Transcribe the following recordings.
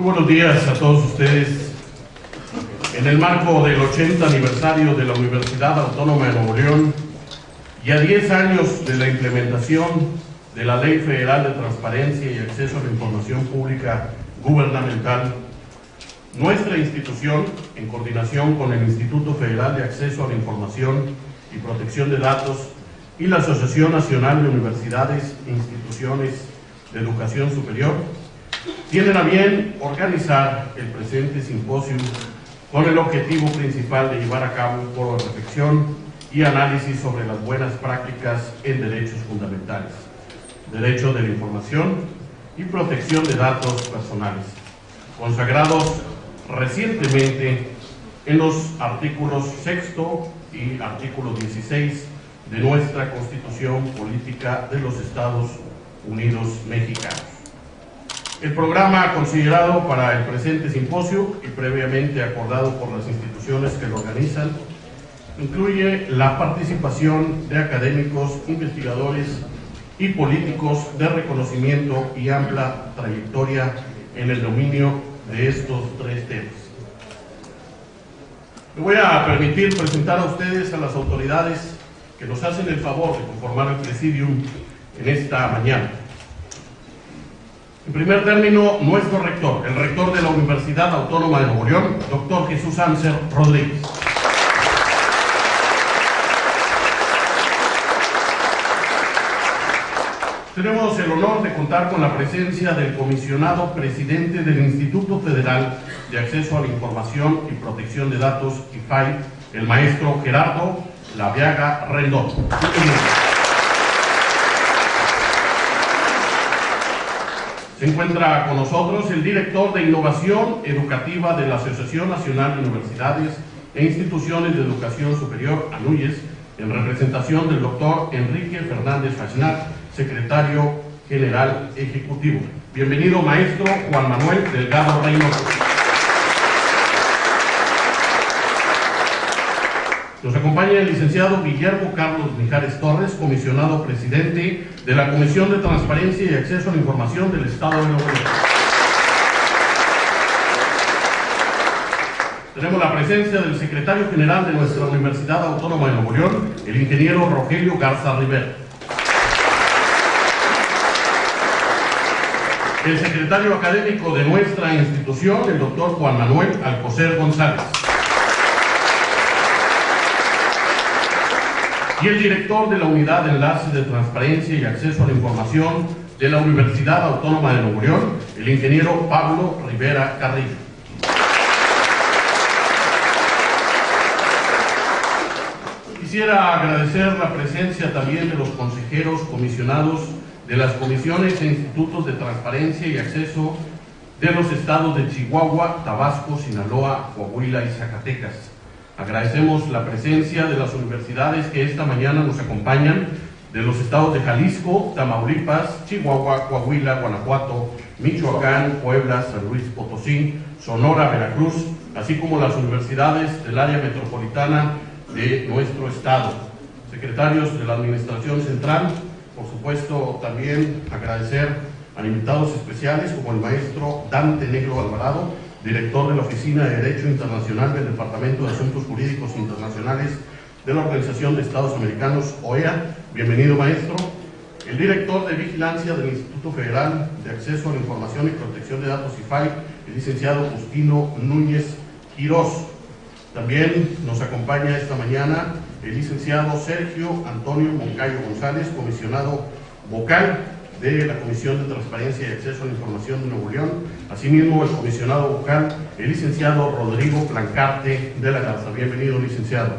Muy buenos días a todos ustedes. En el marco del 80 aniversario de la Universidad Autónoma de Nuevo León y a 10 años de la implementación de la Ley Federal de Transparencia y Acceso a la Información Pública Gubernamental, nuestra institución, en coordinación con el Instituto Federal de Acceso a la Información y Protección de Datos y la Asociación Nacional de Universidades e Instituciones de Educación Superior, tienen a bien organizar el presente simposio con el objetivo principal de llevar a cabo un foro de reflexión y análisis sobre las buenas prácticas en derechos fundamentales, derecho de la información y protección de datos personales, consagrados recientemente en los artículos 6º y artículo 16 de nuestra Constitución Política de los Estados Unidos Mexicanos. El programa considerado para el presente simposio y previamente acordado por las instituciones que lo organizan incluye la participación de académicos, investigadores y políticos de reconocimiento y amplia trayectoria en el dominio de estos tres temas. Me voy a permitir presentar a ustedes a las autoridades que nos hacen el favor de conformar el presidium en esta mañana. En primer término, nuestro rector, el rector de la Universidad Autónoma de Nuevo León, doctor Jesús Amser Rodríguez. Tenemos el honor de contar con la presencia del comisionado presidente del Instituto Federal de Acceso a la Información y Protección de Datos, IFAI, el maestro Gerardo Laviaga Rendón. Se encuentra con nosotros el director de Innovación Educativa de la Asociación Nacional de Universidades e Instituciones de Educación Superior, ANUYES, en representación del doctor Enrique Fernández Fachnar, secretario general ejecutivo. Bienvenido, maestro Juan Manuel Delgado Reynoso. Nos acompaña el licenciado Guillermo Carlos Mijares Torres, comisionado presidente de la Comisión de Transparencia y Acceso a la Información del Estado de Nuevo León. Tenemos la presencia del secretario general de nuestra Universidad Autónoma de Nuevo León, el ingeniero Rogelio Garza Rivera. El secretario académico de nuestra institución, el doctor Juan Manuel Alcocer González. Y el director de la Unidad de Enlace de Transparencia y Acceso a la Información de la Universidad Autónoma de Nuevo León, el ingeniero Pablo Rivera Carrillo. Quisiera agradecer la presencia también de los consejeros comisionados de las comisiones e institutos de transparencia y acceso de los estados de Chihuahua, Tabasco, Sinaloa, Coahuila y Zacatecas. Agradecemos la presencia de las universidades que esta mañana nos acompañan, de los estados de Jalisco, Tamaulipas, Chihuahua, Coahuila, Guanajuato, Michoacán, Puebla, San Luis Potosí, Sonora, Veracruz, así como las universidades del área metropolitana de nuestro estado. Secretarios de la Administración Central, por supuesto también agradecer a invitados especiales como el maestro Dante Negro Alvarado, director de la Oficina de Derecho Internacional del Departamento de Asuntos Jurídicos Internacionales de la Organización de Estados Americanos, OEA. Bienvenido, maestro. El director de Vigilancia del Instituto Federal de Acceso a la Información y Protección de Datos, IFAI, el licenciado Justino Núñez Quirós. También nos acompaña esta mañana el licenciado Sergio Antonio Moncayo González, comisionado vocal de la Comisión de Transparencia y Acceso a la Información de Nuevo León, asimismo el comisionado vocal, el licenciado Rodrigo Plancarte de la Garza. Bienvenido, licenciado.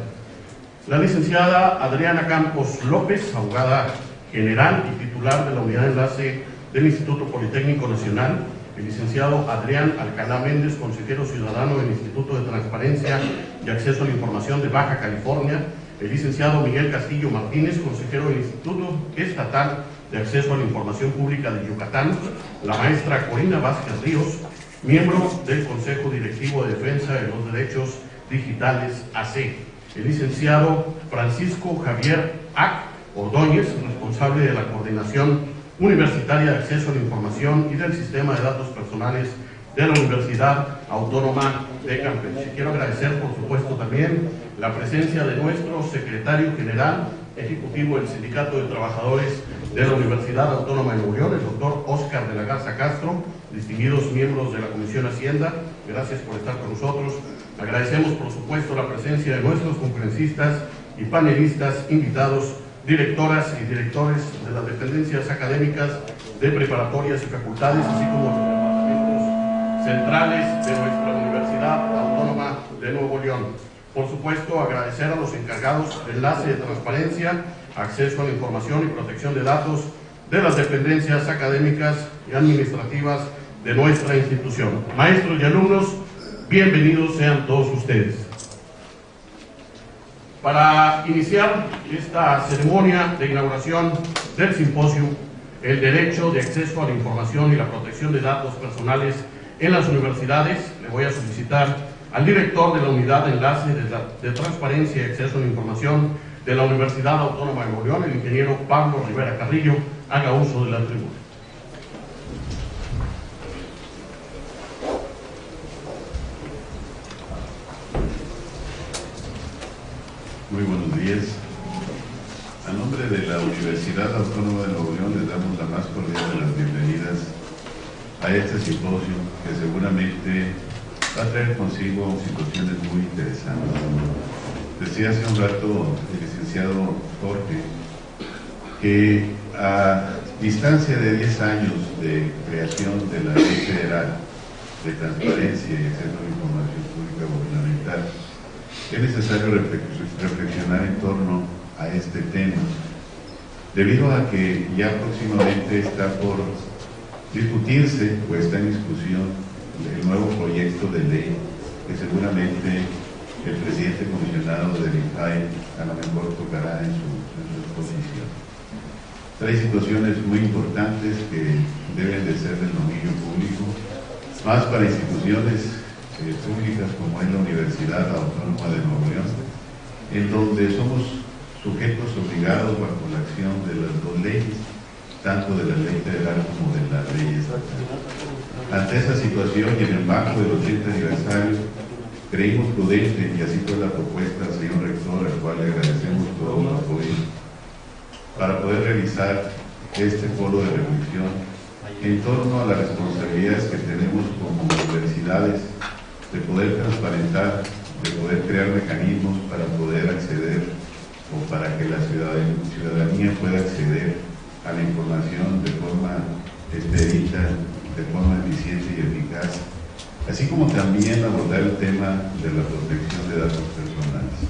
La licenciada Adriana Campos López, abogada general y titular de la Unidad de Enlace del Instituto Politécnico Nacional, el licenciado Adrián Alcalá Méndez, consejero ciudadano del Instituto de Transparencia y Acceso a la Información de Baja California, el licenciado Miguel Castillo Martínez, consejero del Instituto Estatal de Acceso a la Información Pública de Yucatán, la maestra Corina Vázquez Ríos, miembro del Consejo Directivo de Defensa de los Derechos Digitales, AC, el licenciado Francisco Javier Ac Ordóñez, responsable de la Coordinación Universitaria de Acceso a la Información y del Sistema de Datos Personales de la Universidad Autónoma de Campeche. Quiero agradecer, por supuesto, también la presencia de nuestro secretario general ejecutivo del Sindicato de Trabajadores de la Universidad Autónoma de Nuevo León, el doctor Óscar de la Garza Castro, distinguidos miembros de la Comisión Hacienda, gracias por estar con nosotros. Agradecemos, por supuesto, la presencia de nuestros conferencistas y panelistas invitados, directoras y directores de las dependencias académicas de preparatorias y facultades, así como los departamentos centrales de nuestra Universidad Autónoma de Nuevo León. Por supuesto, agradecer a los encargados de enlace de transparencia, acceso a la información y protección de datos de las dependencias académicas y administrativas de nuestra institución. Maestros y alumnos, bienvenidos sean todos ustedes. Para iniciar esta ceremonia de inauguración del simposio, el derecho de acceso a la información y la protección de datos personales en las universidades, le voy a solicitar al director de la Unidad de Enlace de Transparencia y Acceso a la Información de la Universidad Autónoma de Nuevo León, el ingeniero Pablo Rivera Carrillo, haga uso de la tribuna. Muy buenos días. A nombre de la Universidad Autónoma de Nuevo León les damos la más cordial de las bienvenidas a este simposio que seguramente va a traer consigo situaciones muy interesantes. Decía hace un rato el licenciado Jorge que a distancia de 10 años de creación de la Ley Federal de Transparencia y Acceso a la Información Pública Gubernamental, es necesario reflexionar en torno a este tema, debido a que ya próximamente está por discutirse o está en discusión el nuevo proyecto de ley que seguramente el presidente comisionado del INJAE a lo mejor tocará en su exposición. Trae situaciones muy importantes que deben de ser del dominio público, más para instituciones públicas como es la Universidad Autónoma de Nuevo León, en donde somos sujetos obligados bajo la acción de las dos leyes, tanto de la ley federal como de la ley estatal. Ante esa situación y en el marco del 80 aniversario, creímos prudente, y así fue la propuesta del señor rector, al cual le agradecemos todo el apoyo, para poder realizar este foro de reflexión en torno a las responsabilidades que tenemos como universidades de poder transparentar, de poder crear mecanismos para poder acceder o para que la ciudadanía pueda acceder a la información de forma expedita, de forma eficiente y eficaz, así como también abordar el tema de la protección de datos personales.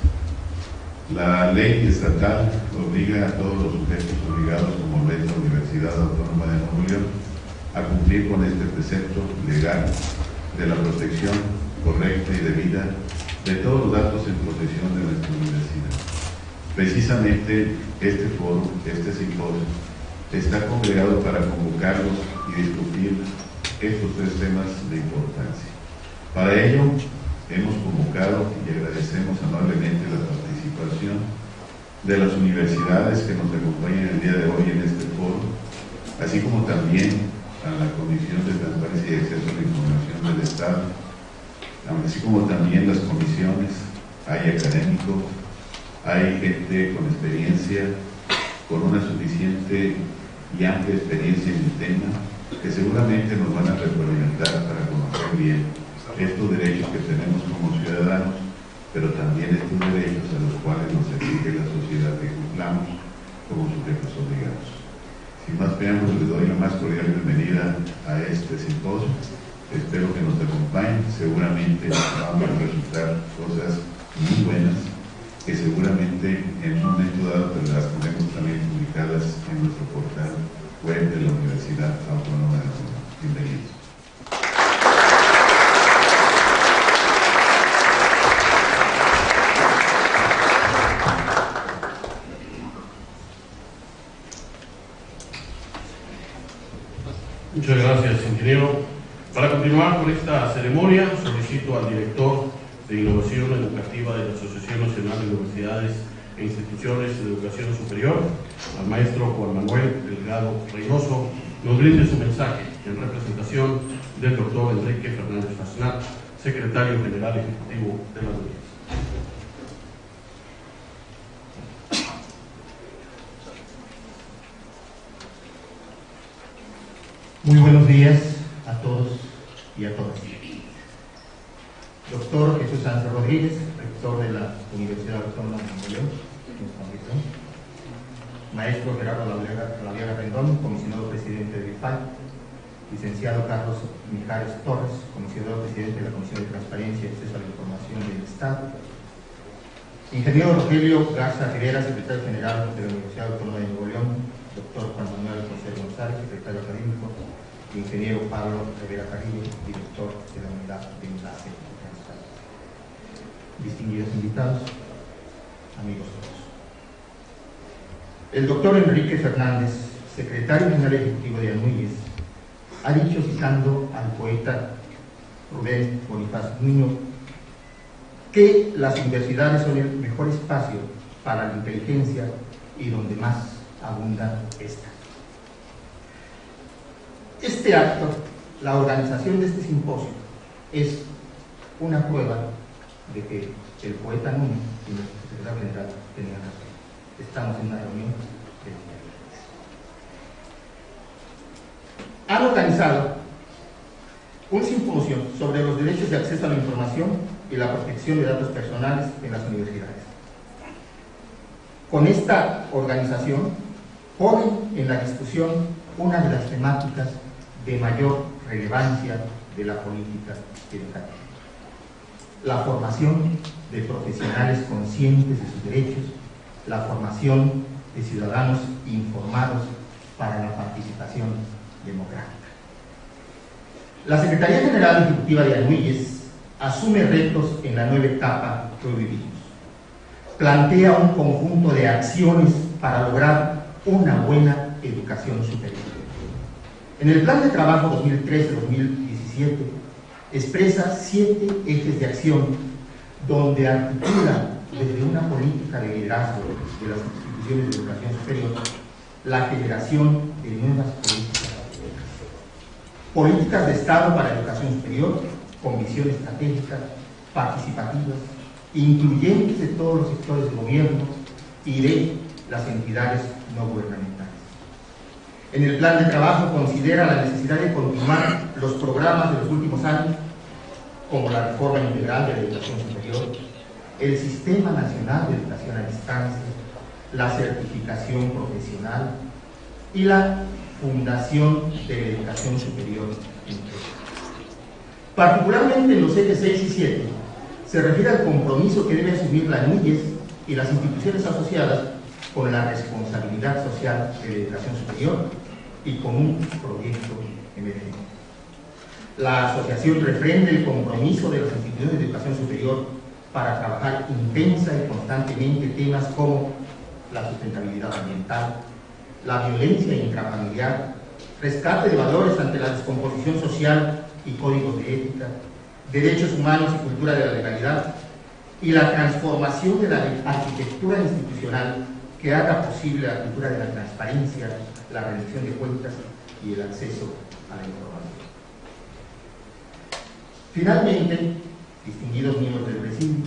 La ley estatal obliga a todos los sujetos obligados, como es la Universidad Autónoma de Nuevo León, a cumplir con este precepto legal de la protección correcta y debida de todos los datos en posesión de nuestra universidad. Precisamente este foro, este simposio, está congregado para convocarlos y discutir estos tres temas de importancia. Para ello, hemos convocado y agradecemos amablemente la participación de las universidades que nos acompañan el día de hoy en este foro, así como también a la Comisión de Transparencia y Acceso a la Información del Estado, así como también las comisiones. Hay académicos, hay gente con experiencia, con una suficiente y amplia experiencia en el tema, que seguramente nos van a retroalimentar para conocer bien estos derechos que tenemos como ciudadanos, pero también estos derechos a los cuales nos exige la sociedad que cumplamos como sujetos obligados. Sin más preámbulos, les doy la más cordial bienvenida a este simposio. Espero que nos acompañen. Seguramente van a resultar cosas muy buenas que seguramente en un momento dado las tenemos también publicadas en nuestro portal web de la Universidad Autónoma de Nuevo León. Bienvenidos. Muchas gracias, ingeniero. Para continuar con esta ceremonia, solicito al director de Innovación Educativa de la Asociación Nacional de Universidades e Instituciones de Educación Superior, al maestro Juan Manuel Delgado Reynoso, nos brinde su mensaje en representación del doctor Enrique Fernández Fasnal, secretario general ejecutivo de la UNIS. Muy buenos días a todos y a todas. Doctor Jesús Sánchez Rodríguez, rector de la Universidad Autónoma de Nuevo León, maestro Gerardo Laviaga Rendón, comisionado presidente del IFAI, licenciado Carlos Mijares Torres, comisionado presidente de la Comisión de Transparencia y Acceso a la Información del Estado, ingeniero Rogelio Garza Rivera, secretario general de la Universidad Autónoma de Nuevo León, doctor Juan Manuel José González, secretario académico, ingeniero Pablo Rivera Carrillo, director de la Unidad de Enlace y Transparencia. Distinguidos invitados, amigos todos. El doctor Enrique Fernández, secretario general ejecutivo de ANUYES, ha dicho, citando al poeta Rubén Bonifaz Nuño, que las universidades son el mejor espacio para la inteligencia y donde más abunda esta. Este acto, la organización de este simposio, es una prueba de que el poeta Nuño y nuestro secretario general tenían razón. Estamos en una reunión de universidades. Han organizado un simposio sobre los derechos de acceso a la información y la protección de datos personales en las universidades. Con esta organización ponen en la discusión una de las temáticas de mayor relevancia de la política educativa: la formación de profesionales conscientes de sus derechos, la formación de ciudadanos informados para la participación democrática. La Secretaría General Ejecutiva de ANUYES asume retos en la nueva etapa que hoy vivimos. Plantea un conjunto de acciones para lograr una buena educación superior. En el Plan de Trabajo 2013-2017 expresa 7 ejes de acción donde articula desde una política de liderazgo de las instituciones de educación superior la generación de nuevas políticas de Estado para la educación superior con visión estratégica, participativas, incluyentes de todos los sectores del gobierno y de las entidades no gubernamentales. En el plan de trabajo considera la necesidad de continuar los programas de los últimos años, como la reforma integral de la educación superior, el Sistema Nacional de Educación a Distancia, la certificación profesional y la Fundación de la Educación Superior Integral. Particularmente en los ejes 6 y 7 se refiere al compromiso que debe asumir la ANUYES y las instituciones asociadas con la responsabilidad social de la educación superior y con un proyecto emergente. La asociación refrenda el compromiso de las instituciones de educación superior para trabajar intensa y constantemente temas como la sustentabilidad ambiental, la violencia intrafamiliar, rescate de valores ante la descomposición social y códigos de ética, derechos humanos y cultura de la legalidad, y la transformación de la arquitectura institucional que haga posible la cultura de la transparencia, la rendición de cuentas y el acceso a la información. Finalmente, distinguidos miembros del presidio,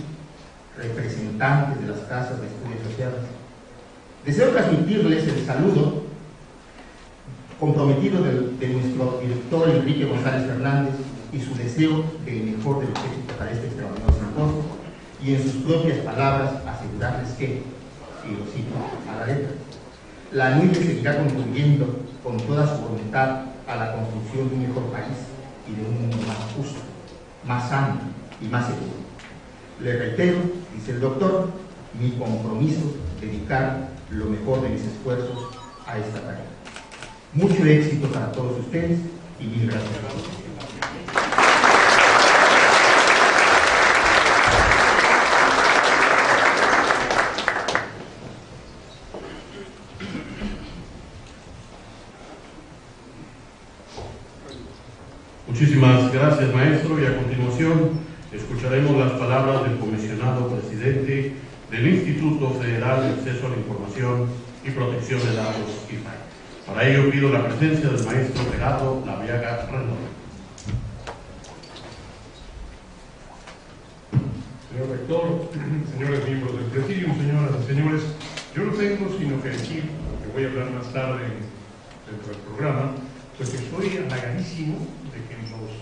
representantes de las casas de estudios sociales, deseo transmitirles el saludo comprometido de nuestro director Enrique González Fernández y su deseo del mejor de los éxitos para este extraordinario simposio, y en sus propias palabras asegurarles que, y lo cito a la letra, la ANUYES seguirá contribuyendo con toda su voluntad a la construcción de un mejor país y de un mundo más justo, más sano y más seguro. Le reitero, dice el doctor, mi compromiso de dedicar lo mejor de mis esfuerzos a esta tarea. Mucho éxito para todos ustedes y mil gracias a todos. Muchísimas gracias, maestro, y a continuación escucharemos las palabras del comisionado presidente del Instituto Federal de Acceso a la Información y Protección de Datos, IFAI. Para ello pido la presencia del maestro Gerardo Laviaga Rendón. señor rector, señores miembros del presidium, señoras y señores, yo no tengo sino que decir, que voy a hablar más tarde dentro del programa, pues que estoy halagadísimo de que en los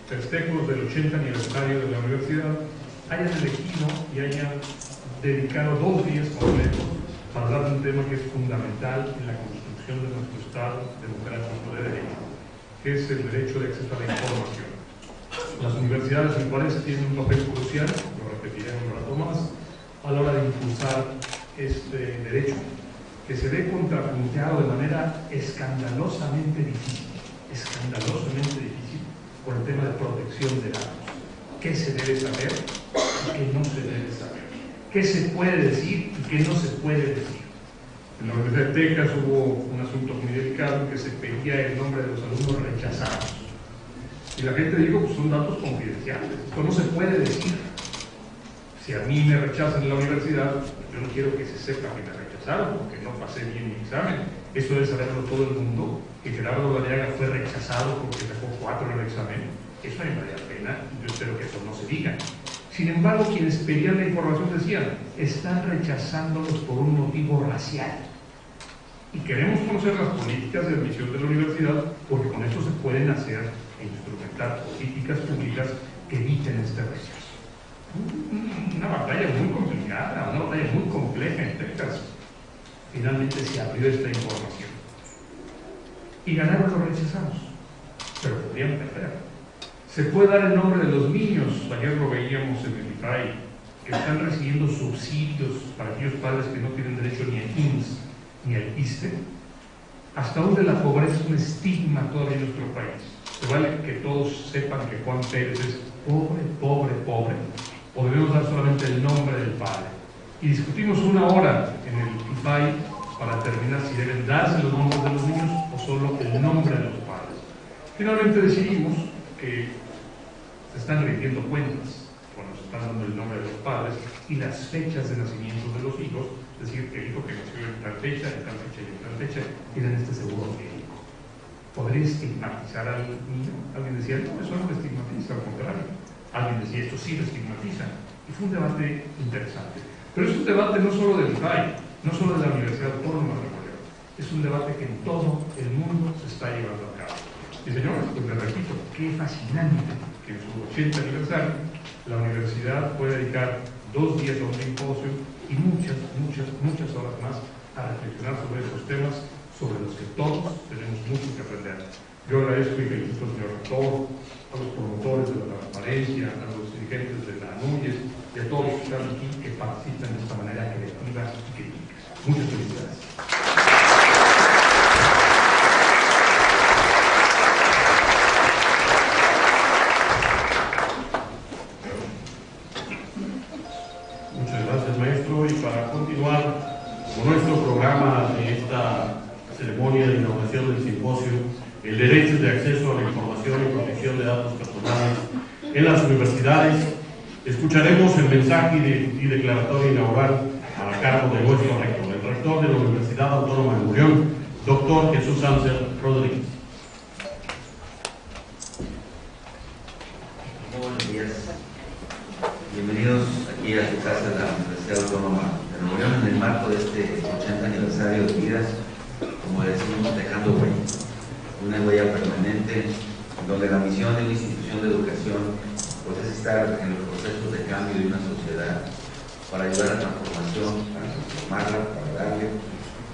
festejos del 80 aniversario de la universidad hayan elegido y hayan dedicado 2 días completos para hablar de un tema que es fundamental en la construcción de nuestro Estado democrático de derecho, que es el derecho de acceso a la información. Las universidades, me parece, tienen un papel crucial, lo repetiré un rato más, a la hora de impulsar este derecho, que se ve contrapunteado de manera escandalosamente difícil por el tema de protección de datos. ¿Qué se debe saber y qué no se debe saber? ¿Qué se puede decir y qué no se puede decir? En la Universidad de Texas hubo un asunto muy delicado en que se pedía el nombre de los alumnos rechazados. Y la gente dijo, pues son datos confidenciales, esto no se puede decir. Si a mí me rechazan en la universidad, yo no quiero que se sepa que me rechazaron, porque no pasé bien mi examen. Eso debe saberlo todo el mundo, que Gerardo Galeaga fue rechazado porque sacó 4 en el examen. Eso me vale la pena, yo espero que eso no se diga. Sin embargo, quienes pedían la información decían, están rechazándolos por un motivo racial. Y queremos conocer las políticas de admisión de la universidad, porque con eso se pueden hacer e instrumentar políticas públicas que eviten este rechazo. Una batalla muy complicada, una batalla muy compleja en Texas. Finalmente se abrió esta información. Y ganaron los rechazados, pero podrían perder. Se puede dar el nombre de los niños, ayer lo veíamos en el IFAI, que están recibiendo subsidios para aquellos padres que no tienen derecho ni al IMSS ni al ISSSTE. Hasta donde la pobreza es un estigma todavía en nuestro país. Se vale que todos sepan que Juan Pérez es pobre, pobre, pobre, o debemos dar solamente el nombre del padre. Y discutimos 1 hora en el IFAI para determinar si deben darse los nombres de los niños o solo el nombre de los padres. Finalmente decidimos que se están rindiendo cuentas cuando se están dando el nombre de los padres y las fechas de nacimiento de los hijos, es decir, que el hijo que nació en tal fecha, en tal fecha y en tal fecha, tienen este seguro médico. ¿Podría estigmatizar al niño? Alguien decía, no, eso no lo estigmatiza, al contrario. Alguien decía, esto sí lo estigmatiza. Y fue un debate interesante. Pero es un debate no solo del IFAI, no solo de la Universidad Autónoma de Nuevo León, es un debate que en todo el mundo se está llevando a cabo. Y señores, pues les repito, qué fascinante que en su 80 aniversario la universidad puede dedicar 2 días a un simposio y muchas horas más a reflexionar sobre estos temas, sobre los que todos tenemos mucho que aprender. Yo agradezco y felicito al señor rector, a los promotores de la transparencia, a los dirigentes de la ANUYES y a todos los que están aquí que participan de esta manera creativa y crítica. Muchas felicidades. Muchas gracias, maestro. Y para continuar con nuestro programa de esta ceremonia de inauguración del simposio, el derecho de acceso a la información y protección de datos personales en las universidades, escucharemos el mensaje y declaratoria inaugural a cargo de nuestro rector, el rector de la Universidad Autónoma de Nuevo León, doctor Jesús Sánchez Rodríguez. Muy buenos días. Bienvenidos aquí a su casa de la Universidad Autónoma de Nuevo León en el marco de este 80 aniversario de vidas, como decimos, dejando huella. Una huella permanente, donde la misión de una institución de educación pues, es estar en los procesos de cambio de una sociedad para ayudar a la transformación, para transformarla, para darle,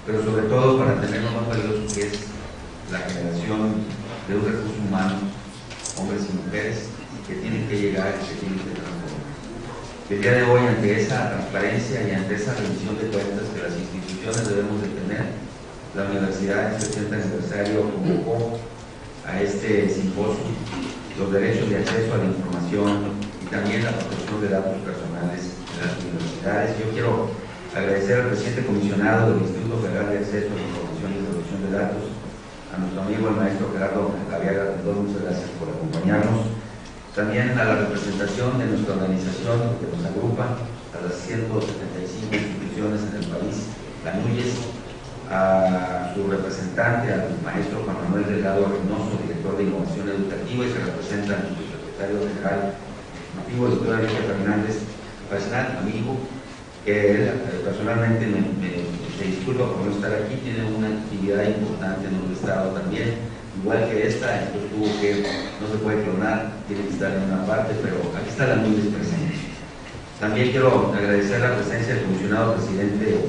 pero sobre todo para tener lo más valioso que es la generación de un recurso humano, hombres y mujeres, que tienen que llegar y que tienen que transformar. El día de hoy, ante esa transparencia y ante esa rendición de cuentas que las instituciones debemos de tener, la universidad en este 80 aniversario convocó a este simposio los derechos de acceso a la información y también la protección de datos personales en las universidades. Yo quiero agradecer al presidente comisionado del Instituto Federal de Acceso a la Información y Protección de Datos, a nuestro amigo el maestro Gerardo Galeaga, muchas gracias por acompañarnos. También a la representación de nuestra organización que nos agrupa, a las 175 instituciones en el país, la ANUYES, a su representante, al maestro Juan Manuel Delgado Reynoso, director de Innovación Educativa, y se representa a nuestro secretario general, amigo doctor Enrique Fernández, personal, amigo, que él personalmente se disculpa por no estar aquí, tiene una actividad importante en el estado también, igual que esta, entonces tuvo que, no se puede clonar, tiene que estar en una parte, pero aquí está la nube presente. También quiero agradecer la presencia del comisionado presidente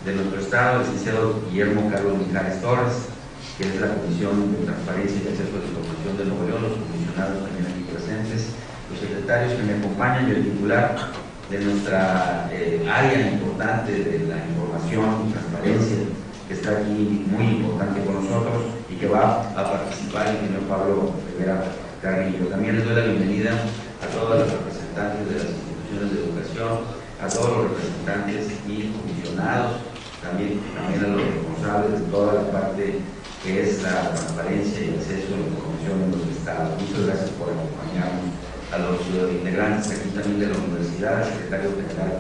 de nuestro estado, el licenciado Guillermo Carlos Mijares Torres, que es la Comisión de Transparencia y Acceso a la Información de Nuevo León, los comisionados también aquí presentes, los secretarios que me acompañan y el titular de nuestra área importante de la información y transparencia, que está aquí muy importante con nosotros y que va a participar el señor Pablo Rivera Carrillo. También les doy la bienvenida a todos los representantes de las instituciones de educación, a todos los representantes y comisionados, también a los responsables de toda la parte que es la transparencia y acceso a la información en los estados. Muchas gracias por acompañarnos. A los integrantes aquí también de la universidad, al secretario general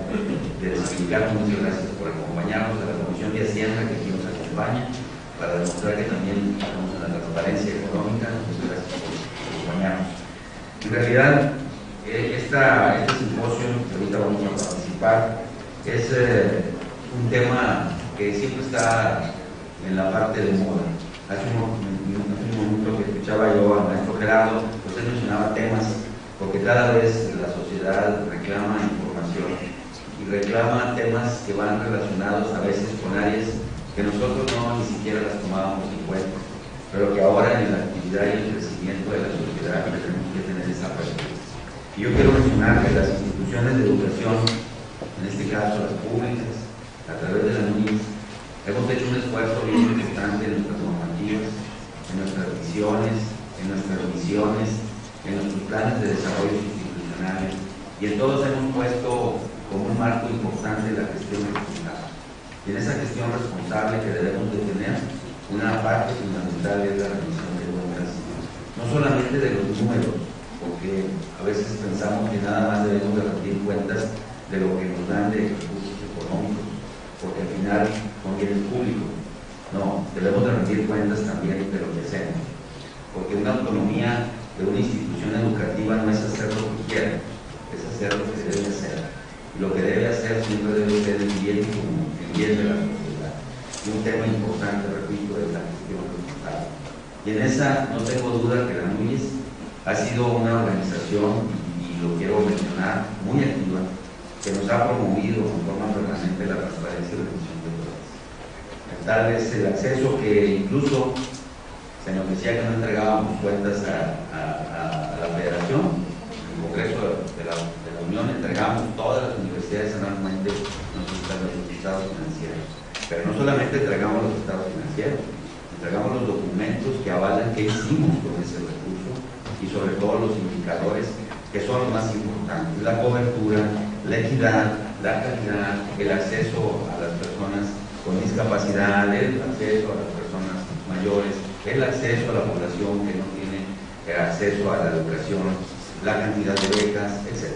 del sindicato, muchas gracias por acompañarnos, a la Comisión de Hacienda que aquí nos acompaña, para demostrar que también estamos en la transparencia económica. Muchas gracias por acompañarnos. En realidad, este simposio que ahorita vamos a participar es un tema que siempre está en la parte de moda. Hace un momento que escuchaba yo al maestro Gerardo, pues él mencionaba temas, porque cada vez la sociedad reclama información y reclama temas que van relacionados a veces con áreas que nosotros no ni siquiera las tomábamos en cuenta, pero que ahora en la actividad y el crecimiento de la sociedad tenemos que tener esa perspectiva. Y yo quiero mencionar que las instituciones de educación, en este caso las públicas, a través de la NUNIS, hemos hecho un esfuerzo bien importante en nuestras normativas, en nuestras visiones, en nuestras misiones, en nuestros planes de desarrollo institucionales, y en todos hemos puesto como un marco importante la gestión responsable. Y en esa gestión responsable que debemos de tener, una parte fundamental es la rendición de cuentas, no solamente de los números, porque a veces pensamos que nada más debemos de rendir cuentas de lo que nos dan de recursos económicos, porque al final son bienes públicos. No, debemos de rendir cuentas también de lo que hacemos, porque una autonomía de una institución educativa no es hacer lo que quiera, es hacer lo que debe hacer. Y lo que debe hacer siempre debe ser el bien común, el bien de la sociedad. Y un tema importante, repito, es la gestión responsable. Y en esa no tengo duda que la NUNIS ha sido una organización, y lo quiero mencionar, muy activa, que nos ha promovido en forma permanente la transparencia y la rendición de cuentas. Tal vez el acceso que incluso se nos decía que no entregábamos cuentas a la Federación, en el Congreso de la Unión entregamos todas las universidades anualmente nuestros estados financieros. Pero no solamente entregamos los estados financieros, entregamos los documentos que avalan qué hicimos con ese recurso y sobre todo los indicadores que son los más importantes: la cobertura, la equidad, la calidad, el acceso a las personas con discapacidad, el acceso a las personas mayores, el acceso a la población que no tiene acceso a la educación, la cantidad de becas, etc.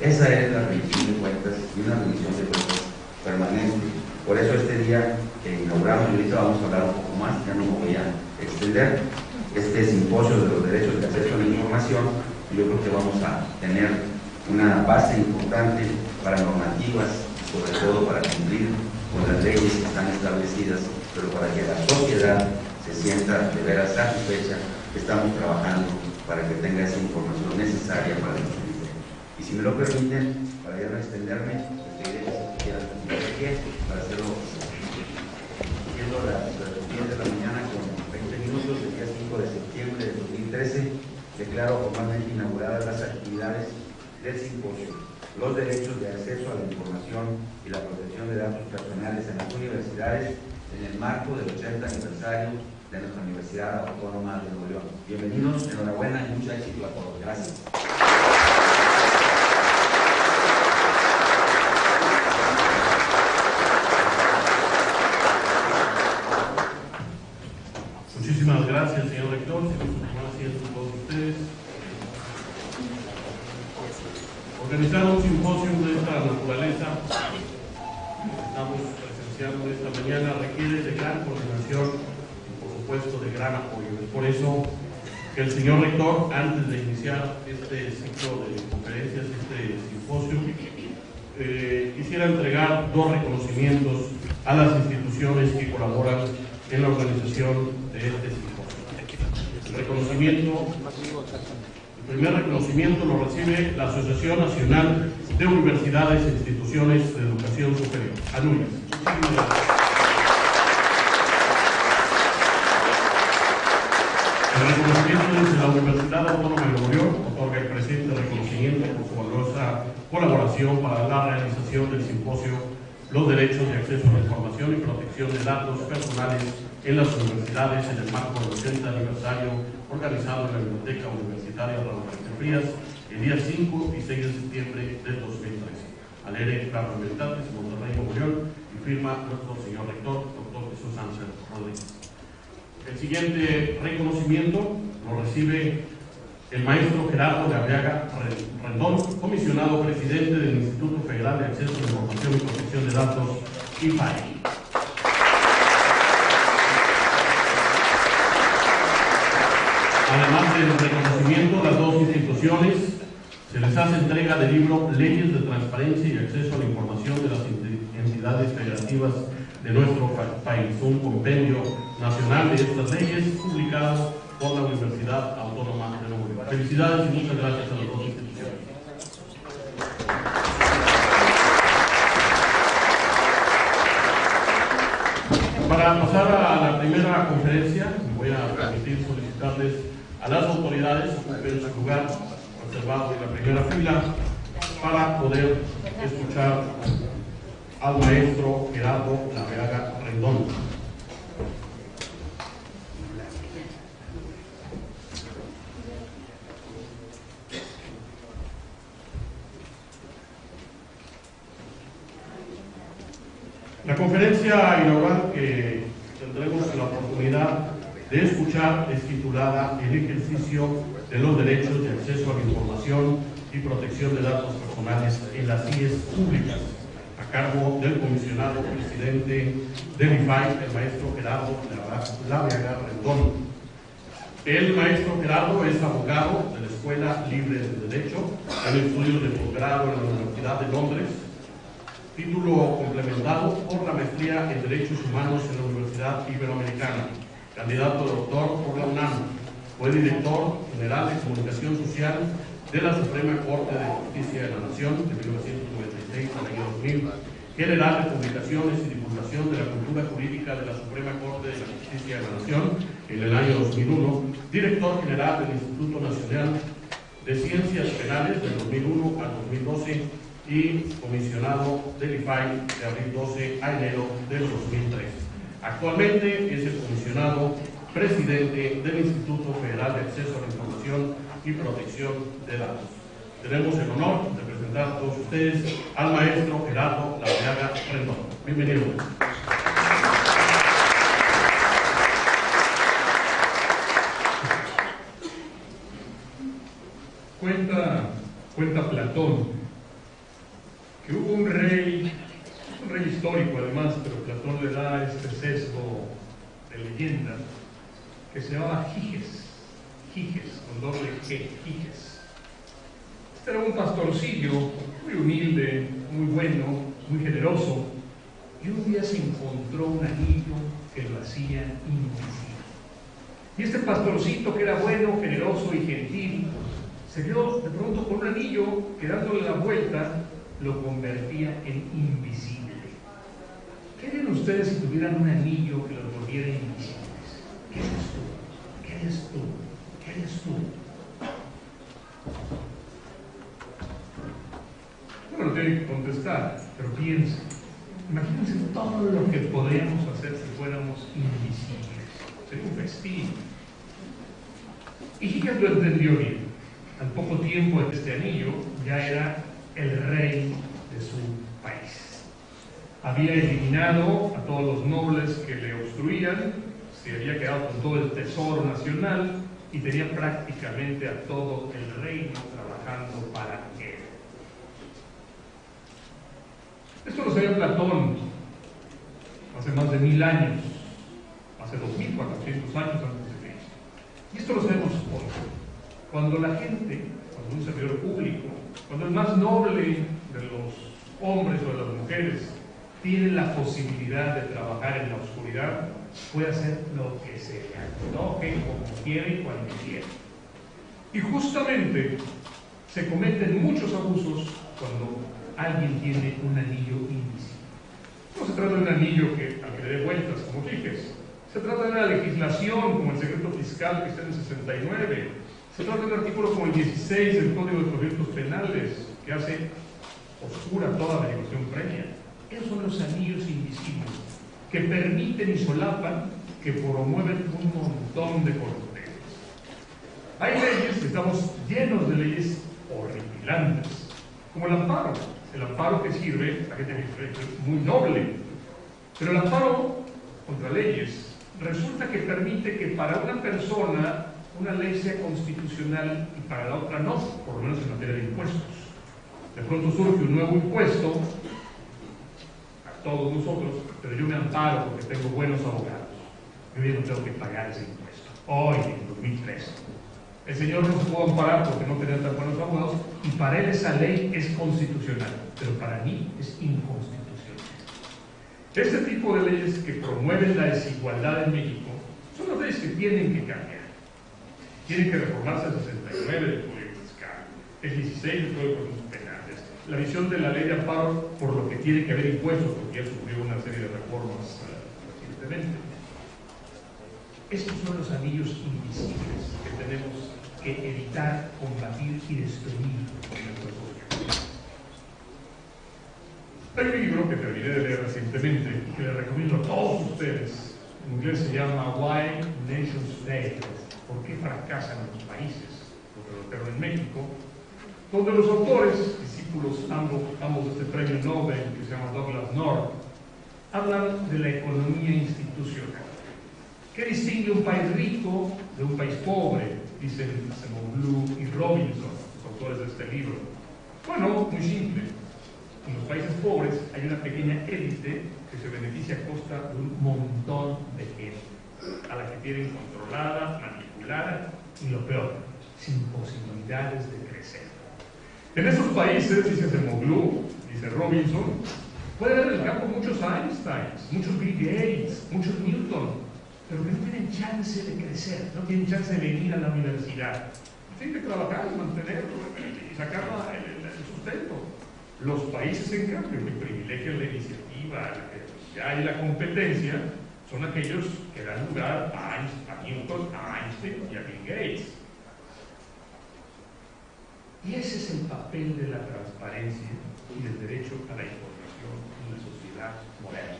Esa es la rendición de cuentas y una rendición de cuentas permanente. Por eso este día que inauguramos, y ahorita vamos a hablar un poco más, ya no me voy a extender, este simposio de los derechos de acceso a la información, yo creo que vamos a tener una base importante para normativas, sobre todo para cumplir con las leyes que están establecidas, pero para que la sociedad se sienta de veras satisfecha que estamos trabajando para que tenga esa información necesaria para los ciudadanos. Y si me lo permiten, para ya no extenderme, les pediré que se quieran aquí para hacerlo siendo las 10 de la mañana con 20 minutos, el día 5 de septiembre de 2013, declaro formalmente inauguradas las actividades del simposio: los derechos de acceso a la información y la protección de datos personales en las universidades en el marco del 80 aniversario de nuestra Universidad Autónoma de Nuevo León. Bienvenidos, enhorabuena y mucho éxito a todos. Gracias. Muchísimas gracias, señor rector. Si nos tomar asiento todos ustedes. Organizar un simposio de esta naturaleza que estamos presenciando esta mañana requiere de gran coordinación y, por supuesto, de gran apoyo. Es por eso que el señor rector, antes de iniciar este ciclo de conferencias, este simposio, quisiera entregar 2 reconocimientos a las instituciones que colaboran en la organización de este simposio. El primer reconocimiento lo recibe la Asociación Nacional de Universidades e Instituciones de Educación Superior, ANUYES. Muchísimas gracias. El reconocimiento desde la Universidad Autónoma de Nuevo León otorga el presente reconocimiento por su valiosa colaboración para la realización del simposio Los derechos de acceso a la información y protección de datos personales en las universidades en el marco del 80 aniversario organizado en la Biblioteca Universitaria Raúl García Frías el día 5 y 6 de septiembre del 2013. Alere Carlos Meritates, Monterrey, Nuevo León, y firma nuestro señor rector, doctor Jesús Ángel Rodríguez. El siguiente reconocimiento lo recibe el maestro Gerardo de Arriaga Rendón, comisionado presidente del Instituto Federal de Acceso a la Información y Protección de Datos, IFAI. Además del reconocimiento, las 2 instituciones se les hace entrega del libro Leyes de Transparencia y Acceso a la Información de las entidades federativas de nuestro país, un compendio nacional de estas leyes publicado por la Universidad Autónoma de Nuevo León. Felicidades y muchas gracias a las 2 instituciones. Para pasar a la primera conferencia, me voy a permitir solicitarles a las autoridades que ocupen su lugar reservado en la primera fila para poder escuchar al maestro Gerardo Arriaga Rendón. La conferencia inaugural que tendremos la oportunidad de escuchar es titulada El ejercicio de los derechos de acceso a la información y protección de datos personales en las IES públicas, a cargo del comisionado presidente del IFAI, el maestro Gerardo Arriaga Rendón. El maestro Gerardo es abogado de la Escuela Libre de Derecho, en estudios de posgrado en la Universidad de Londres, título complementado por la maestría en Derechos Humanos en la Universidad Iberoamericana, candidato a doctor por la UNAM, fue director general de Comunicación Social de la Suprema Corte de Justicia de la Nación de 1996 al año 2000, general de Publicaciones y Divulgación de la Cultura Jurídica de la Suprema Corte de Justicia de la Nación en el año 2001, director general del Instituto Nacional de Ciencias Penales del 2001 al 2012 y comisionado del IFAI de abril 12 a enero del 2003. Actualmente es el comisionado presidente del Instituto Federal de Acceso a la Información y Protección de Datos. Tenemos el honor de presentar a todos ustedes al maestro Gerardo Arriaga Rendón. Bienvenido. Cuenta Platón que hubo un rey histórico además, pero Platón le da este sesgo de leyenda, que se llamaba Giges, con doble G, Giges. Este era un pastorcillo muy humilde, muy bueno, muy generoso, y un día se encontró un anillo que lo hacía invisible. Y este pastorcito, que era bueno, generoso y gentil, se quedó de pronto con un anillo que, dándole la vuelta, lo convertía en invisible. ¿Qué harían ustedes si tuvieran un anillo que los volviera invisibles? ¿Qué eres tú? ¿Qué eres tú? ¿Qué eres tú? No lo tienen que contestar, pero piensen. Imagínense todo lo que podríamos hacer si fuéramos invisibles. Sería un festín. Y Giges lo entendió bien. Al poco tiempo de este anillo ya era el rey de su país. Había eliminado a todos los nobles que le obstruían, se había quedado con todo el tesoro nacional y tenía prácticamente a todo el reino trabajando para él. Esto lo sabía Platón hace más de 1000 años, hace 2400 años antes de Cristo. Y esto lo sabemos hoy. Cuando la gente, cuando un servidor público, cuando el más noble de los hombres o de las mujeres tiene la posibilidad de trabajar en la oscuridad, puede hacer lo que sea, no que como quiera y cuando quiera. Y justamente se cometen muchos abusos cuando alguien tiene un anillo invisible. No se trata de un anillo al que le dé vueltas, como fijes. Se trata de una legislación como el secreto fiscal que está en el 69. Se trata de un artículo como el 16 del Código de Procedimientos Penales que hace oscura toda la averiguación previa. Esos son los anillos invisibles que permiten y solapan, que promueven un montón de corruptelas. Hay leyes, estamos llenos de leyes horripilantes, como el amparo que sirve, la gente es muy noble, pero el amparo contra leyes resulta que permite que para una persona una ley sea constitucional y para la otra no, por lo menos en materia de impuestos. De pronto surge un nuevo impuesto a todos nosotros, pero yo me amparo porque tengo buenos abogados. Yo ya no tengo que pagar ese impuesto. Hoy, en 2003. El señor no se pudo amparar porque no tenía tan buenos abogados y para él esa ley es constitucional, pero para mí es inconstitucional. Este tipo de leyes que promueven la desigualdad en México son las leyes que tienen que cambiar. Tienen que reformarse el 69 del Código Fiscal, el 16 del Código de Procedimientos Penales, la visión de la ley de amparo por lo que tiene que haber impuestos, porque ya sufrió una serie de reformas recientemente. Estos son los anillos invisibles que tenemos que evitar, combatir y destruir en nuestra sociedad. Hay un libro que terminé de leer recientemente y que le recomiendo a todos ustedes. En inglés se llama Why Nations Fail, ¿por qué fracasan los países? Pero en México, donde los autores, discípulos ambos de este premio Nobel, que se llama Douglas North, hablan de la economía institucional. ¿Qué distingue un país rico de un país pobre? Dicen Acemoglu y Robinson, los autores de este libro. Bueno, muy simple. En los países pobres hay una pequeña élite que se beneficia a costa de un montón de gente, a la que tienen controlada, manipulada y lo peor, sin posibilidades de crecer. En esos países, dice Acemoglu, dice Robinson, puede haber en el campo muchos Einsteins, muchos Bill Gates, muchos Newton, pero que no tienen chance de crecer, no tienen chance de venir a la universidad. Tienen que trabajar y mantenerlo y sacar el sustento. Los países, en cambio, que privilegian la iniciativa, y la competencia, son aquellos que dan lugar a Newton, a Einstein y a Bill Gates. Y ese es el papel de la transparencia y del derecho a la información en la sociedad moderna.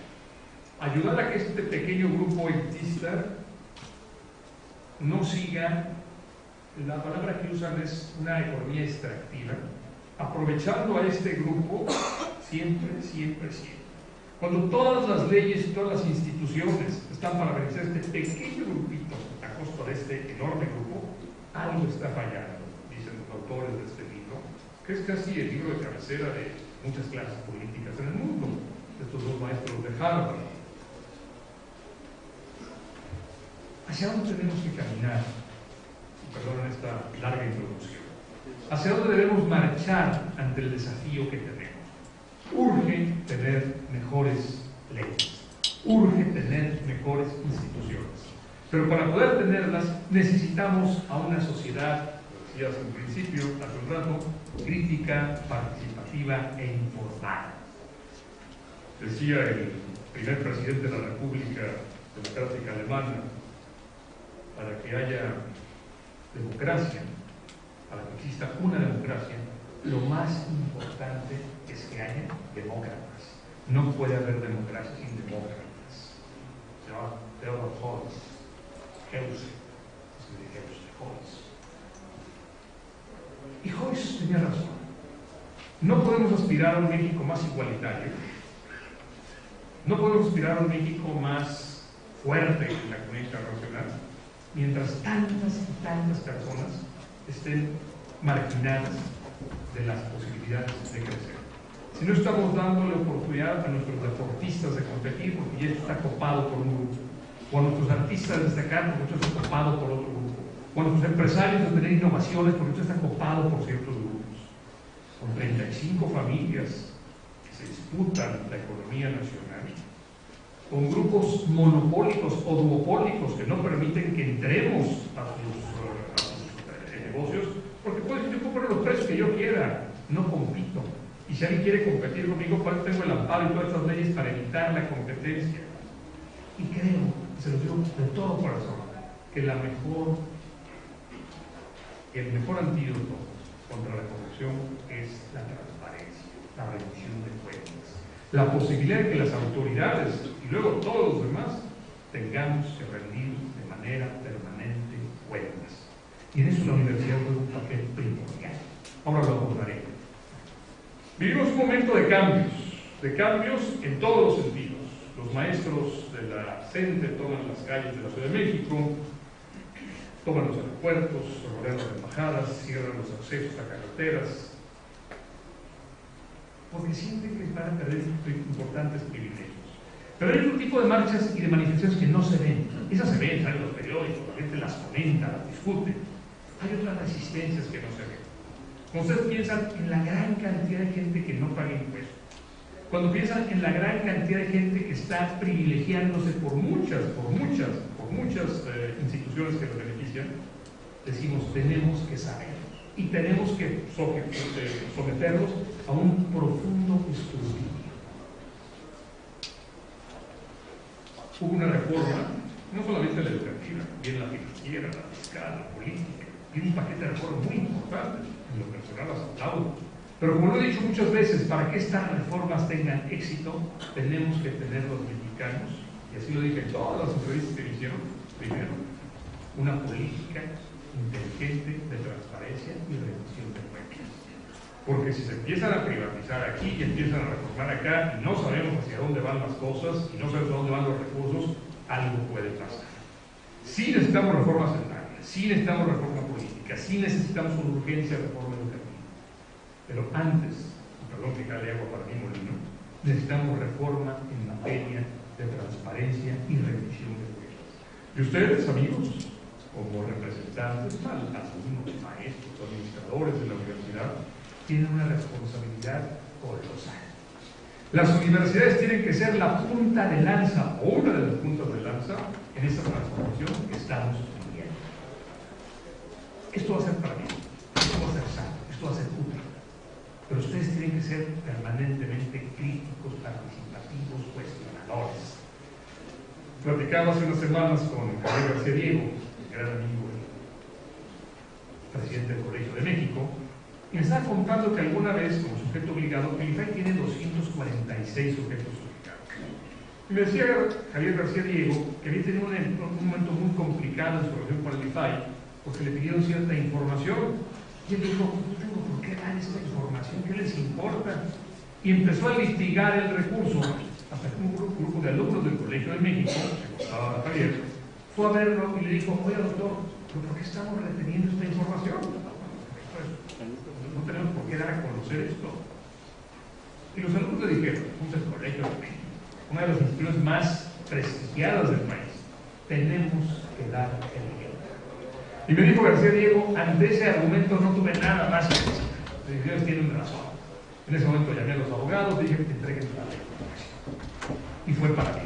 Ayudar a que este pequeño grupo elitista no siga, la palabra que usan es una economía extractiva, aprovechando a este grupo siempre. Cuando todas las leyes y todas las instituciones están para beneficiar a este pequeño grupito a costa de este enorme grupo, algo está fallando, dicen los autores de este libro, que es casi el libro de cabecera de muchas clases políticas en el mundo, estos dos maestros de Harvard. ¿Hacia dónde tenemos que caminar? Perdonen esta larga introducción. ¿Hacia dónde debemos marchar ante el desafío que tenemos? Urge tener mejores leyes, urge tener mejores instituciones. Pero para poder tenerlas necesitamos a una sociedad, como decía hace un principio, hace un rato, crítica, participativa e informada. Decía el primer presidente de la República Democrática Alemana, para que haya democracia, para que exista una democracia, lo más importante es que haya demócratas. No puede haber democracia sin demócratas. Se llama Theodor Heuss. Y Heuss tenía razón. No podemos aspirar a un México más igualitario. No podemos aspirar a un México más fuerte en la comunidad internacional mientras tantas y tantas personas estén marginadas de las posibilidades de crecer. Si no estamos dándole oportunidad a nuestros deportistas de competir porque ya esto está copado por un grupo, o a nuestros artistas de destacar porque esto está copado por otro grupo, Cuando los empresarios de tener innovaciones, porque esto está copado por ciertos grupos, con 35 familias que se disputan la economía nacional, con grupos monopólicos o duopólicos que no permiten que entremos a sus negocios, porque puedo decir, yo puedo poner los precios que yo quiera, no compito. Y si alguien quiere competir conmigo, pues tengo el amparo y todas estas leyes para evitar la competencia. Y creo, se lo digo de todo corazón, que el mejor antídoto contra la corrupción es la transparencia, la rendición de cuentas, la posibilidad de que las autoridades y luego todos los demás tengamos que rendir de manera permanente cuentas. Y en eso la universidad juega un papel primordial. Ahora lo abordaré. Vivimos un momento de cambios en todos los sentidos. Los maestros de la CENTE toman las calles de la Ciudad de México, toman los aeropuertos, rodean las embajadas, cierran los accesos a carreteras, porque sienten que van a perder importantes privilegios. Pero hay otro tipo de marchas y de manifestaciones que no se ven. Esas se ven, salen en los periódicos, la gente las comenta, las discute. Hay otras resistencias que no se ven. Cuando ustedes piensan en la gran cantidad de gente que no paga impuestos, cuando piensan en la gran cantidad de gente que está privilegiándose por muchas instituciones que los benefician, decimos, tenemos que saber y tenemos que someterlos a un profundo escrutinio. Hubo una reforma, no solamente la educativa, bien la financiera, la fiscal, la política, tiene un paquete de reformas muy importantes, en lo personal las aplaudo. Pero como lo he dicho muchas veces, para que estas reformas tengan éxito, tenemos que tener los mexicanos, y así lo dije en todas las entrevistas que me hicieron, primero, una política inteligente de transparencia y rendición de cuentas. Porque si se empiezan a privatizar aquí y empiezan a reformar acá, y no sabemos hacia dónde van las cosas, y no sabemos a dónde van los recursos, algo puede pasar. Sí necesitamos reformas centrales, sí necesitamos reforma política, sí necesitamos con urgencia reforma educativa. Pero antes, perdón que jale agua para mi molino, necesitamos reforma en materia de transparencia y rendición de cuentas. Y ustedes, amigos, como representantes, alumnos, maestros, administradores de la universidad, tienen una responsabilidad colosal. Las universidades tienen que ser la punta de lanza, o una de las puntas de lanza, en esta transformación que estamos viviendo. Esto va a ser para mí, esto va a ser sano, esto va a ser útil. Pero ustedes tienen que ser permanentemente críticos, participativos, cuestionadores. Platicaba hace unas semanas con Javier García Diego, mi gran amigo, el presidente del Colegio de México, y me estaba contando que alguna vez, como sujeto obligado, el IFAI tiene 246 sujetos obligados. Y me decía Javier García Diego que había tenido un momento muy complicado en su relación con el IFAI, porque le pidieron cierta información. Y él dijo, ¿por qué dan esta información? ¿Qué les importa? Y empezó a litigar el recurso. Hasta que un grupo de alumnos del Colegio de México, que contaba a Javier, fue a verlo y le dijo, oye doctor, ¿pero por qué estamos reteniendo esta información? No tenemos por qué dar a conocer esto. Y los alumnos le dijeron, el Colegio de México, una de las instituciones más prestigiadas del país, tenemos que dar el ejemplo. Y me dijo García Diego, ante ese argumento no tuve nada más que decir. Las instituciones tienen razón. En ese momento llamé a los abogados, dije que entreguen la información. Y fue para bien.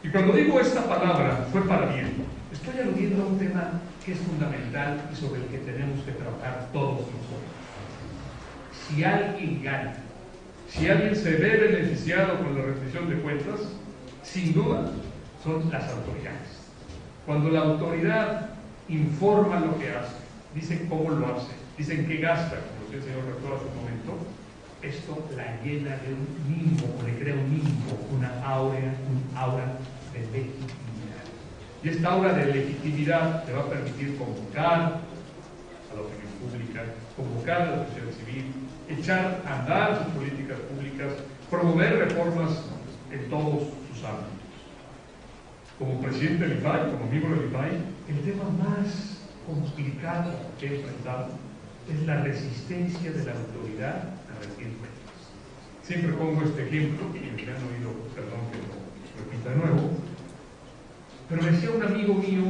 Y cuando digo esta palabra, fue para bien, estoy aludiendo a un tema que es fundamental y sobre el que tenemos que trabajar todos nosotros. Si alguien gana, si alguien se ve beneficiado con la rendición de cuentas, sin duda son las autoridades. Cuando la autoridad informa lo que hace, dicen cómo lo hace, dicen qué gasta, como decía el señor rector hace un momento, esto la llena de un nimbo, o le crea un nimbo, una aura de legitimidad. Y esta aura de legitimidad te va a permitir convocar a la opinión pública, convocar a la sociedad civil, echar a andar sus políticas públicas, promover reformas en todos sus ámbitos. Como presidente del IFAI, como miembro del IFAI, el tema más complicado que he enfrentado es la resistencia de la autoridad a rendir cuentas. Siempre pongo este ejemplo, y me han oído, perdón que lo repita de nuevo. Pero me decía un amigo mío,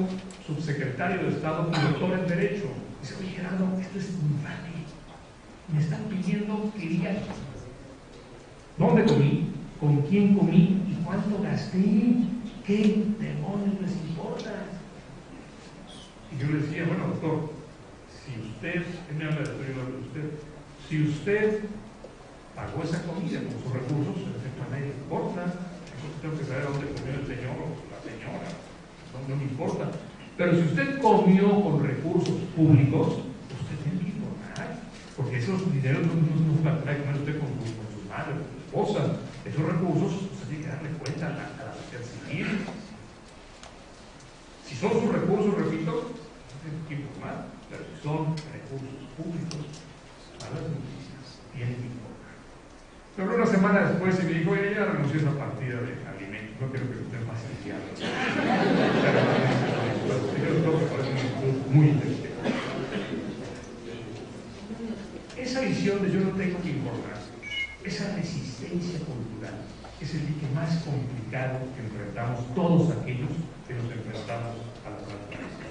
subsecretario de Estado y doctor en Derecho, dice, oye Gerardo, esto es infame. Me están pidiendo que diga dónde comí, con quién comí y cuánto gasté. ¿Qué demonios les importa? Y yo le decía, bueno, doctor, si usted, me habla de usted, si usted pagó esa comida con sus recursos, en efecto a nadie le importa. Yo tengo que saber dónde comió el señor o la señora, no me importa. Pero si usted comió con recursos públicos, usted tiene que informar, porque esos dineros no los trae comer usted con sus madres, con su esposa. Esos recursos usted tiene que darle cuenta a la sociedad civil. Si son sus recursos, repito, tiene que informar, pero si son recursos públicos, malas noticias, tienen que informar. Me habló una semana después y me dijo, oye, ya renunció a esa partida de alimentos, no quiero que usted más iniciado. Yo creo que parece muy inteligente. Esa visión de yo no tengo que informar, esa resistencia cultural, es el dique más complicado que enfrentamos todos aquellos que nos enfrentamos a la transparencia.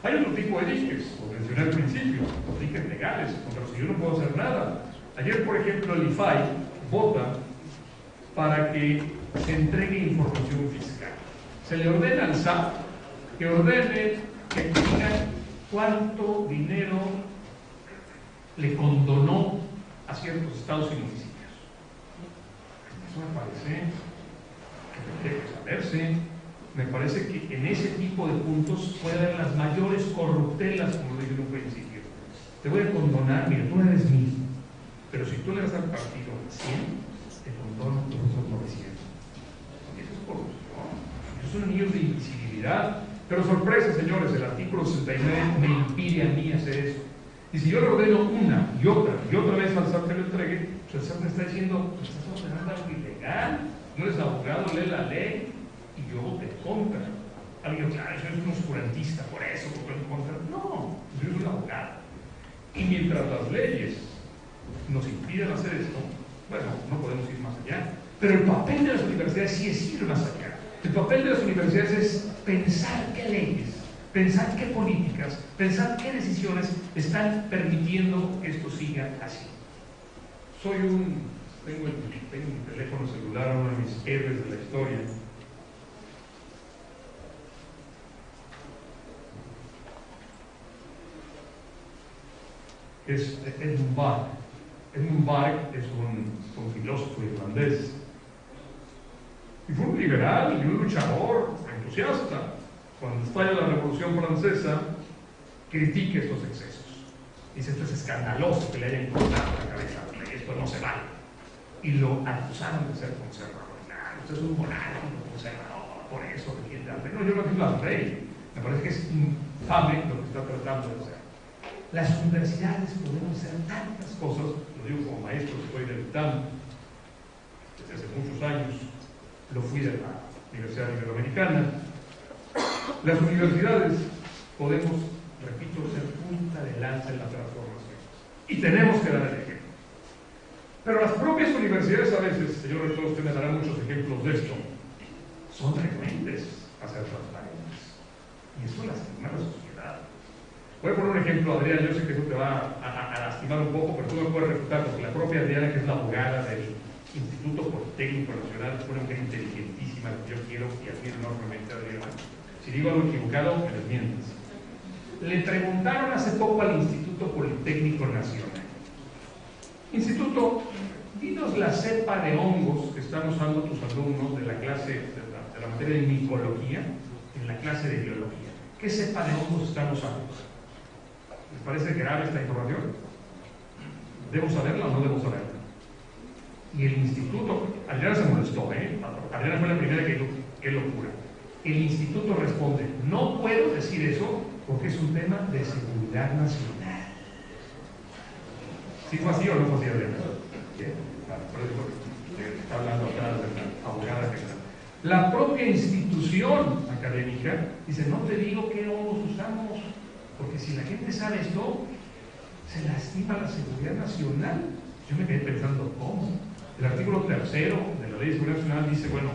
Hay otro tipo de diques, lo mencioné al principio, los diques legales, contra los que yo no puedo hacer nada. Ayer, por ejemplo, el IFAI vota para que se entregue información fiscal. Se le ordena al SAT que ordene que diga cuánto dinero le condonó a ciertos estados y municipios. Eso me parece que tendría que saberse. Me parece que en ese tipo de puntos puede haber las mayores corruptelas, como lo dije en un principio. Te voy a condonar, mira, tú eres mío, pero si tú le das al partido 100, te condono los otros 900. Eso es corrupción. Esos son anillos de invisibilidad. Pero sorpresa, señores, el artículo 69 me impide a mí hacer eso. Y si yo le ordeno una y otra vez al SAT que lo entregue, pues el SAT me está diciendo, pues estás ordenando algo ilegal, no eres abogado, lee la ley y yo voté contra. Alguien dice, claro, yo soy un oscurantista, por eso voté en contra. No, yo soy un abogado. Y mientras las leyes nos impiden hacer esto, bueno, no podemos ir más allá. Pero el papel de las universidades sí es ir más allá. El papel de las universidades es pensar qué leyes, pensar qué políticas, pensar qué decisiones están permitiendo que esto siga así. Tengo en mi teléfono celular a uno de mis héroes de la historia. Es Edmund Burke. Edmund Burke es un filósofo irlandés. Y fue un liberal y un luchador entusiasta. Cuando estalla la Revolución Francesa, critica estos excesos. Dice, esto es escandaloso que le hayan cortado la cabeza, esto no se vale. Y lo acusaron de ser conservador. Nah, usted es un monárquico conservador, por eso defiende al rey. No, yo no defiendo al rey. Me parece que es infame lo que está tratando de hacer. Las universidades podemos hacer tantas cosas, lo digo como maestro que estoy del TAM, desde hace muchos años, lo fui de la Universidad Iberoamericana. Las universidades podemos, repito, ser punta de lanza en la transformación. Y tenemos que dar el ejemplo. Pero las propias universidades a veces, señor rector, usted me dará muchos ejemplos de esto, son renuentes a ser transparentes. Y eso lastima a la sociedad. Voy a poner un ejemplo, Adrián, yo sé que eso te va a lastimar un poco, pero tú me puedes refutar, porque la propia Adriana, que es la abogada del Instituto Politécnico Nacional, es una mujer inteligentísima, que yo quiero y admiro enormemente a Adriana. Si digo algo equivocado, me desmientes. Le preguntaron hace poco al Instituto Politécnico Nacional: Instituto, dinos la cepa de hongos que están usando tus alumnos de la clase, de la materia de micología, en la clase de biología. ¿Qué cepa de hongos están usando? ¿Les parece grave esta información? ¿Debo saberla o no debo saberla? Y el instituto, Adriana se molestó, Adriana fue la primera que dijo, qué locura. El instituto responde, no puedo decir eso porque es un tema de seguridad nacional. ¿Sí fue así o no fue así, Adriana? Bien, por eso está hablando atrás de la abogada que está. La propia institución académica dice, no te digo qué hongos usamos, porque si la gente sabe esto, se lastima la seguridad nacional. Yo me quedé pensando, ¿cómo? El artículo 3 de la Ley de Seguridad Nacional dice, bueno,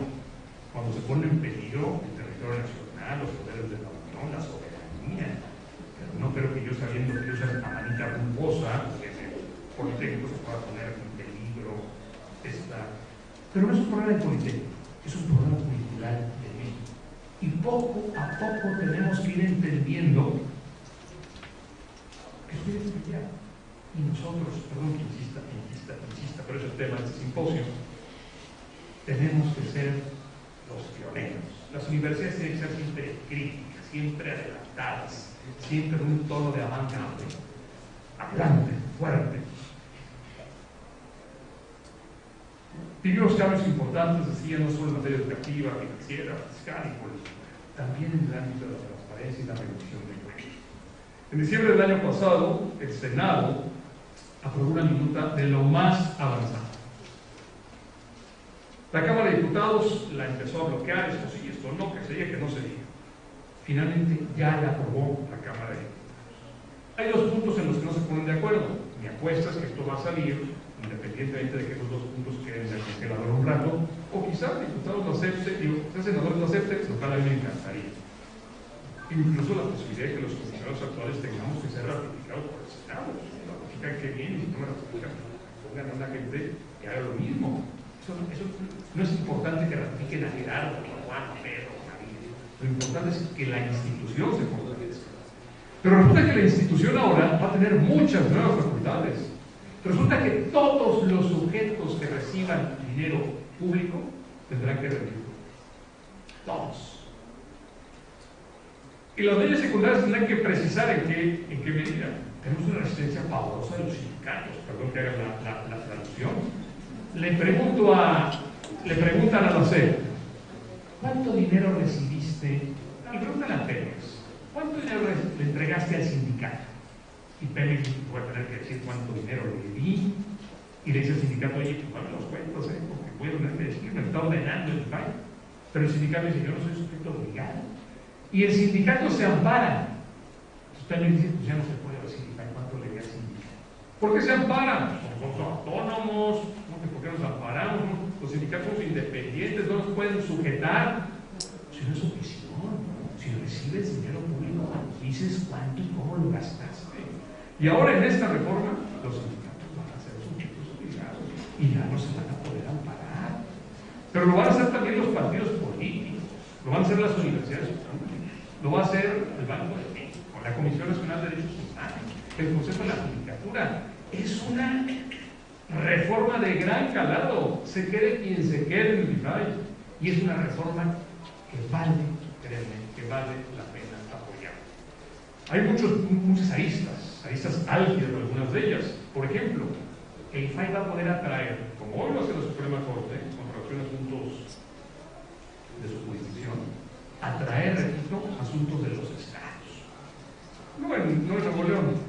cuando se pone en peligro el territorio nacional, nacional, los poderes de la Unión, la soberanía. Pero no creo que yo, sabiendo que yo soy una manita rumbosa, que el Politécnico se pueda poner en peligro. Pero no es un problema de Politécnico, es un problema cultural de México. Y poco a poco tenemos que ir entendiendo que esto debe cambiar. Y nosotros, perdón que insista, pero ese es el tema de este simposio, tenemos que ser los pioneros. Las universidades tienen que ser siempre críticas, siempre adelantadas, siempre en un tono de avant-garde, hablante, fuerte. Vivimos cambios importantes, decía, no solo en materia educativa, financiera, fiscal y política, también en el ámbito de la transparencia y la reducción de impuestos. En diciembre del año pasado, el Senado aprobó una minuta de lo más avanzada. La Cámara de Diputados la empezó a bloquear, esto sí, esto no, que se diga, que no se diga. Finalmente ya la aprobó la Cámara de Diputados. Hay dos puntos en los que no se ponen de acuerdo. Mi apuesta es que esto va a salir, independientemente de que esos dos puntos queden en el congelador un rato, o quizás diputados lo acepten, quizás senadores lo acepten, lo cual a mí me encantaría. Incluso la posibilidad de que los comisionados actuales tengamos que ser ratificados por el Senado. Ratifican que bien, y si no me ratifican, pongan a una gente que haga lo mismo. Eso no es importante que ratifiquen a Gerardo, a Juan, a Pedro, a María. Lo importante es que la institución se fortalezca. Pero resulta que la institución ahora va a tener muchas nuevas facultades. Resulta que todos los sujetos que reciban dinero público tendrán que rendirlo. Todos. Y las leyes secundarias tendrán que precisar en qué medida. Tenemos una resistencia pavorosa de los sindicatos, perdón que haga la alusión. Le preguntan a la SEP, ¿cuánto dinero recibiste? Y preguntan a Pemex, ¿cuánto dinero le entregaste al sindicato? Y Pemex va a tener que decir cuánto dinero le di. Y le dice al sindicato, oye, pues dame los cuentos, porque voy a tener que decir, me está ordenando el país. Pero el sindicato dice, yo no soy sujeto obligado. Y el sindicato se ampara. Usted me dice, pues ya no se puede decir cuánto le di al sindicato. ¿Por qué se amparan? Somos autónomos, ¿por qué nos amparamos? Los sindicatos son independientes, no nos pueden sujetar. Si no es su prisión, si recibes dinero público, dices cuánto y cómo lo gastaste. Y ahora en esta reforma, los sindicatos van a ser sujetos obligados y ya no se van a poder amparar. Pero lo van a hacer también los partidos políticos, lo van a hacer las universidades públicas, lo va a hacer el Banco de México, la Comisión Nacional de Derechos Humanos, el Consejo de la Judicatura. Es una reforma de gran calado, se quede quien se quede en mi país, y es una reforma que vale, créanme, que vale la pena apoyar. Hay muchas aristas álgidas, algunas de ellas. Por ejemplo, el IFAI va a poder atraer, como hoy lo hace la Suprema Corte, con relación a asuntos de su jurisdicción, atraer, repito, asuntos de los estados. No en Nuevo León,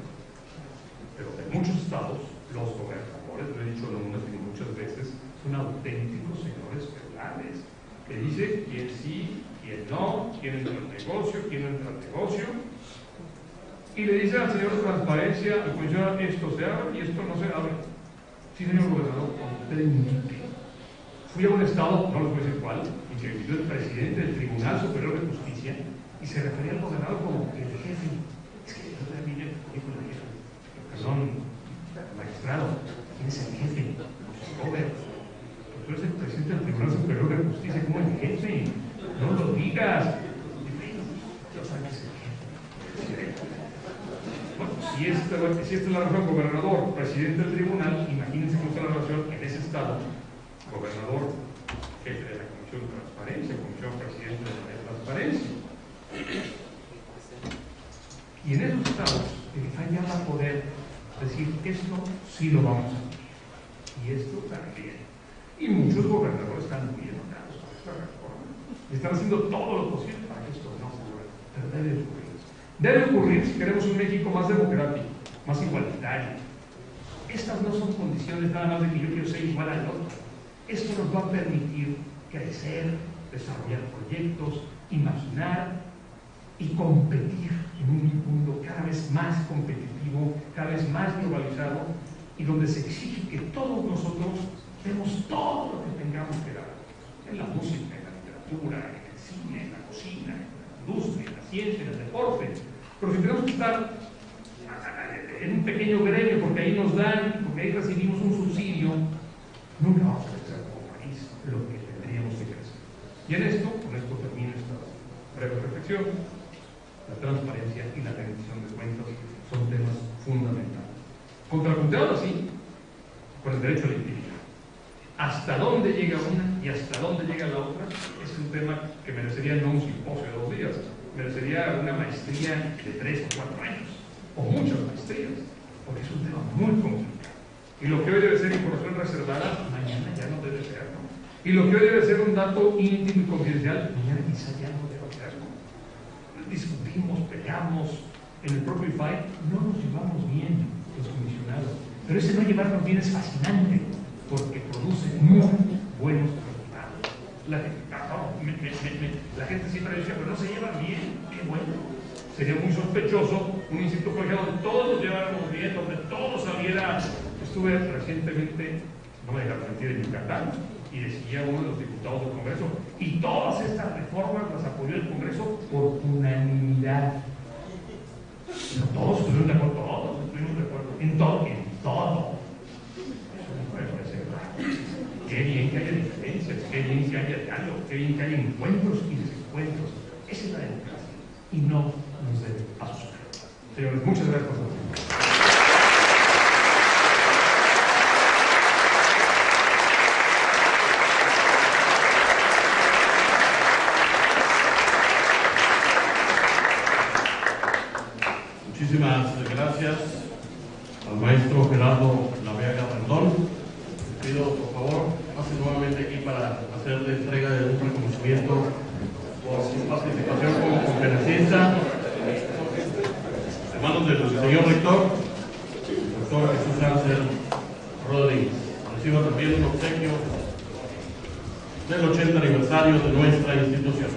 pero de muchos estados, los gobernadores, lo he dicho algunas y muchas veces, son auténticos señores feudales, que dicen quién sí, quién no, quién entra al negocio, quién no entra al negocio, y le dicen al señor de Transparencia, al comisionado, esto se abre y esto no se abre. Sí, señor gobernador, cuando usted indique. Fui a un estado, no les voy a decir cuál, en que vivió el presidente del Tribunal Superior de Justicia y se refería al gobernador como el jefe. Es que yo también el currículum de jefe. Perdón, magistrado, ¿quién es el jefe? Robert. Tú eres el presidente del Tribunal Superior de Justicia, como el jefe. No lo digas. Yo sabía que es el jefe. Bueno, si esta es la relación gobernador, presidente del tribunal, imagínense cómo está la relación en ese estado, gobernador, jefe de la Comisión de Transparencia, Comisión Presidente de la Transparencia. Y en esos estados, el IFAI ya va a poder decir, esto sí lo vamos a hacer, y esto también. Y muchos gobernadores están muy enojados con esta reforma, y están haciendo todo lo posible para que esto no ocurra, pero debe ocurrir. Debe ocurrir si queremos un México más democrático, más igualitario. Estas no son condiciones nada más de que yo quiero ser igual al otro. Esto nos va a permitir crecer, desarrollar proyectos, imaginar y competir en un mundo cada vez más competitivo, cada vez más globalizado, y donde se exige que todos nosotros demos todo lo que tengamos que dar, en la música, en la literatura, en el cine, en la cocina, en industria, en la ciencia, en el deporte. Pero si tenemos que estar en un pequeño gremio, porque ahí nos dan, porque ahí recibimos un subsidio, nunca vamos a crecer como país lo que tendríamos que crecer. Y con esto termino esta breve reflexión. La transparencia y la rendición de cuentas son temas fundamentales. Contrapunteados así, con el derecho a la intimidad. Hasta dónde llega una y hasta dónde llega la otra es un tema que merecería no un simposio de 2 días, merecería una maestría de 3 o 4 años, o muchas maestrías, porque es un tema muy complicado. Y lo que hoy debe ser información reservada, mañana ya no debe ser, ¿no? Y lo que hoy debe ser un dato íntimo y confidencial, mañana quizá ya no debe ser, ¿no? Discutimos, peleamos, en el propio IFAI no nos llevamos bien los comisionados, pero ese no llevarnos bien es fascinante, porque produce muy buenos resultados. La gente siempre decía, pero no se llevan bien, qué bueno. Sería muy sospechoso un instituto colegiado donde todos nos lleváramos bien, donde todo saliera. Estuve recientemente, no me dejaron mentir, en Yucatán, y decía uno de los diputados del Congreso, y todas estas reformas las apoyó el Congreso por unanimidad. No todos estuvieron de acuerdo, todos estuvimos de acuerdo, en todo. Eso no puede ser raro. Qué bien que haya diferencias, qué bien que haya diálogo, qué bien que haya encuentros y desencuentros. Esa es la democracia, y no nos debe asustar. Señores, muchas gracias por su atención. Muchísimas gracias al maestro Gerardo Laveaga Rendón. Les pido, por favor, pase nuevamente aquí para hacerle entrega de un reconocimiento por su participación como conferencista. En manos del señor rector, el doctor Jesús Ángel Rodríguez. Reciba también un obsequio del 80 aniversario de nuestra institución.